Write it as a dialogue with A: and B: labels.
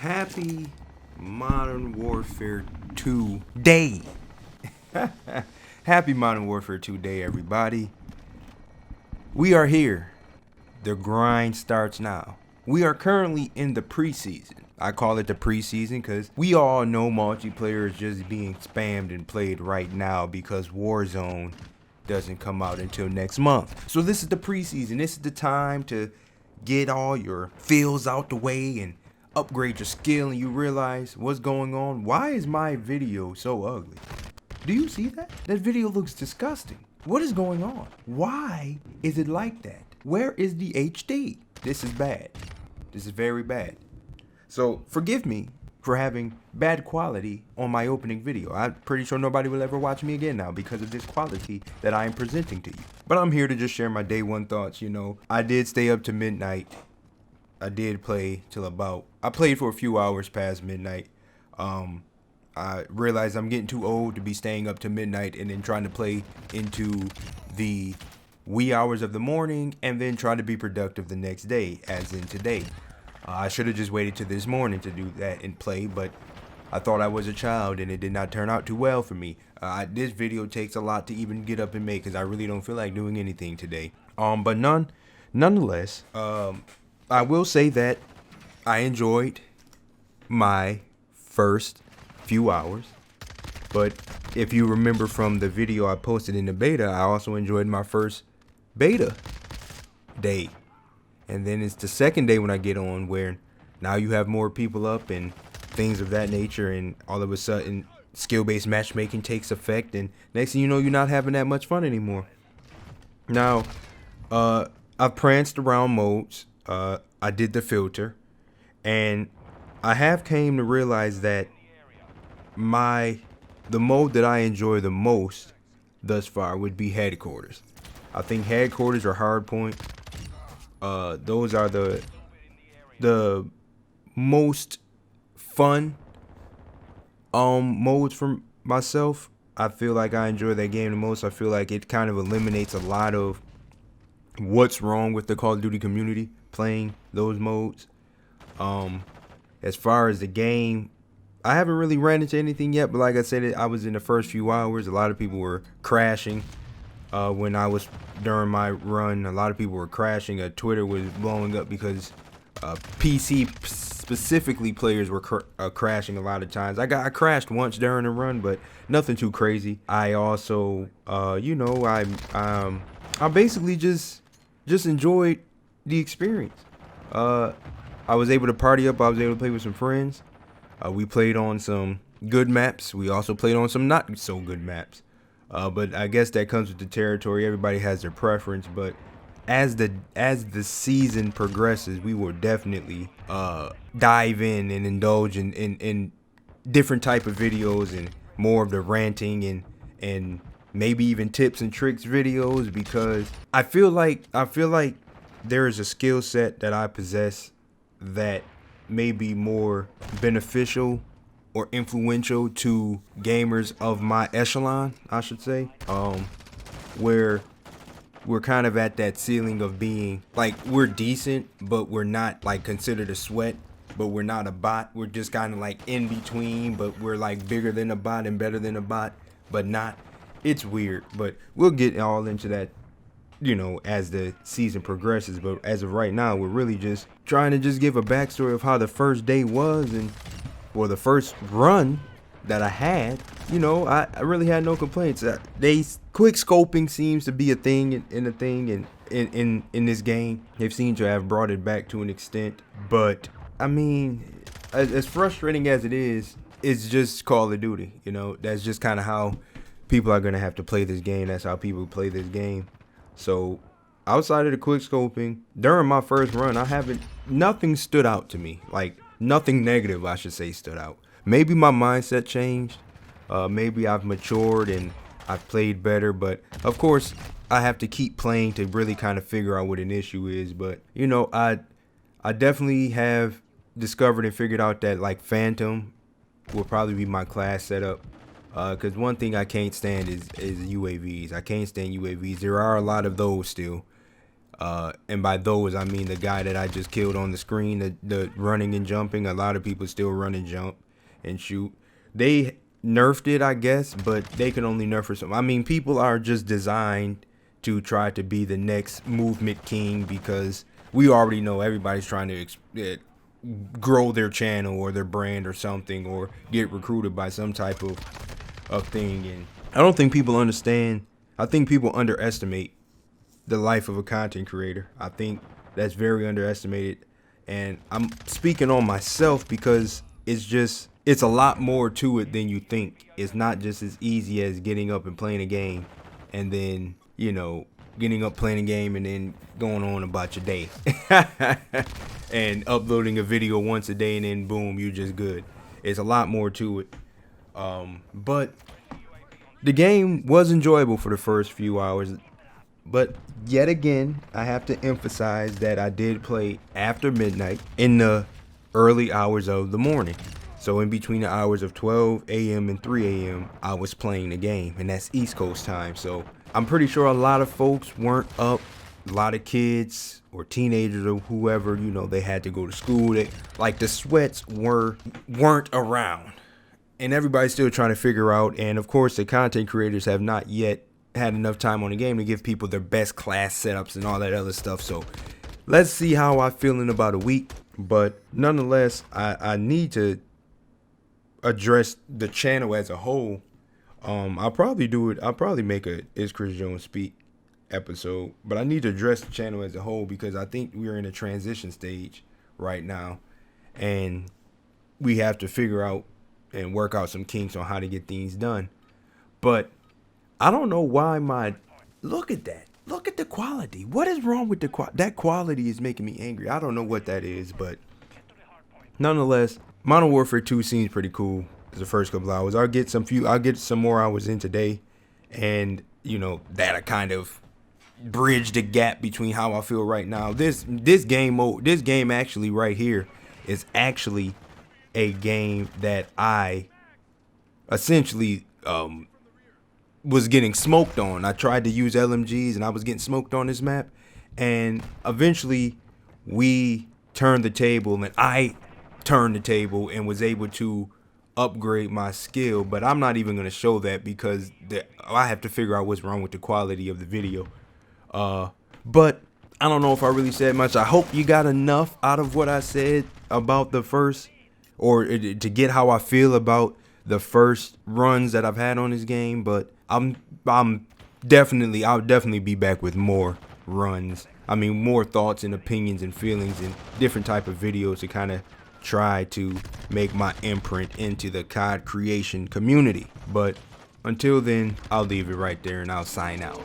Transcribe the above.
A: Happy Modern Warfare 2 Day. Happy Modern Warfare 2 Day, everybody. We are here. The grind starts now. We are currently in the preseason. I call it the preseason because we all know multiplayer is just being spammed and played right now because Warzone doesn't come out until next month. So this is the preseason. This is the time to get all your feels out the way and upgrade your skill, and you realize what's going on. Why is my video so ugly? Do you see that? That video looks disgusting. What is going on? Why is it like that? Where is the HD? This is bad. This is very bad. So forgive me for having bad quality on my opening video. I'm pretty sure nobody will ever watch me again now because of this quality that I am presenting to you. But I'm here to just share my day one thoughts. I did stay up to midnight. I did play till I played for a few hours past midnight. I realized I'm getting too old to be staying up to midnight and then trying to play into the wee hours of the morning and then try to be productive the next day, as in today. I should have just waited till this morning to do that and play, but I thought I was a child and it did not turn out too well for me. This video takes a lot to even get up and make because I really don't feel like doing anything today. But nonetheless, I will say that I enjoyed my first few hours, but if you remember from the video I posted in the beta, I also enjoyed my first beta day. And then it's the second day when I get on where now you have more people up and things of that nature, and all of a sudden skill-based matchmaking takes effect, and next thing you know, you're not having that much fun anymore. Now, I've pranced around modes. I did the filter, and I have came to realize that the mode that I enjoy the most thus far would be headquarters. I think headquarters or hardpoint, those are the most fun modes for myself. I feel like I enjoy that game the most. I feel like it kind of eliminates a lot of what's wrong with the Call of Duty community playing those modes. As far as the game, I haven't really ran into anything yet, but like I said, I was in the first few hours. A lot of people were crashing when I was during my run. A lot of people were crashing. Twitter was blowing up because PC specifically players were crashing a lot of times. I crashed once during a run, but nothing too crazy. I also I basically just enjoyed the experience. I was able to party up. I was able to play with some friends. We played on some good maps. We also played on some not so good maps. But I guess that comes with the territory. Everybody has their preference. But as the season progresses, we will definitely dive in and indulge in different type of videos and more of the ranting and maybe even tips and tricks videos, because I feel like there is a skill set that I possess that may be more beneficial or influential to gamers of my echelon, I should say, where we're kind of at that ceiling of being like, we're decent, but we're not like considered a sweat, but we're not a bot. We're just kind of like in between, but we're like bigger than a bot and better than a bot, but not. It's weird, but we'll get all into that, as the season progresses. But as of right now, we're really just trying to just give a backstory of how the first day was, and the first run that I had. I really had no complaints. Quick scoping seems to be a thing in this game. They've seemed to have brought it back to an extent, but I mean, as frustrating as it is, it's just Call of Duty. That's just kind of how people are gonna have to play this game. That's how people play this game. So outside of the quick scoping, during my first run, nothing stood out to me. Like, nothing negative, I should say, stood out. Maybe my mindset changed. Maybe I've matured and I've played better. But of course, I have to keep playing to really kind of figure out what an issue is. But I definitely have discovered and figured out that like Phantom will probably be my class setup. Because one thing I can't stand is UAVs. I can't stand UAVs. There are a lot of those still. And by those, I mean the guy that I just killed on the screen, the running and jumping. A lot of people still run and jump and shoot. They nerfed it, I guess, but they can only nerf for some. I mean, people are just designed to try to be the next movement king, because we already know everybody's trying to grow their channel or their brand or something, or get recruited by some type of thing. And I don't think people understand. I think people underestimate the life of a content creator. I think that's very underestimated, and I'm speaking on myself because it's a lot more to it than you think. It's not just as easy as getting up and playing a game, and then getting up, playing a game, and then going on about your day and uploading a video once a day, and then boom, you're just good. It's a lot more to it. But the game was enjoyable for the first few hours. But yet again, I have to emphasize that I did play after midnight in the early hours of the morning. So in between the hours of 12 a.m. and 3 a.m., I was playing the game, and that's East Coast time. So I'm pretty sure a lot of folks weren't up. A lot of kids or teenagers or whoever, they had to go to school. The sweats weren't around. And everybody's still trying to figure out. And of course, the content creators have not yet had enough time on the game to give people their best class setups and all that other stuff. So let's see how I feel in about a week. But nonetheless, I need to address the channel as a whole. I'll probably do it. I'll probably make a Is Chris Jones Speak episode, but I need to address the channel as a whole, because I think we're in a transition stage right now, and we have to figure out and work out some kinks on how to get things done. But I don't know why look at that. Look at the quality. What is wrong with that quality is making me angry. I don't know what that is, but nonetheless, Modern Warfare 2 seems pretty cool. The first couple hours, I'll get some more hours in today, and that'll kind of bridge the gap between how I feel right now. This game actually right here is actually a game that I essentially was getting smoked on. I tried to use LMGs and I was getting smoked on this map, and eventually we turned the table, and I turned the table and was able to upgrade my skill. But I'm not even going to show that, because I have to figure out what's wrong with the quality of the video. But I don't know if I really said much. I hope you got enough out of what I said about the first, or to get how I feel about the first runs that I've had on this game. But I'll definitely be back with more runs. I mean, more thoughts and opinions and feelings and different type of videos to kind of try to make my imprint into the COD creation community. But until then, I'll leave it right there, and I'll sign out.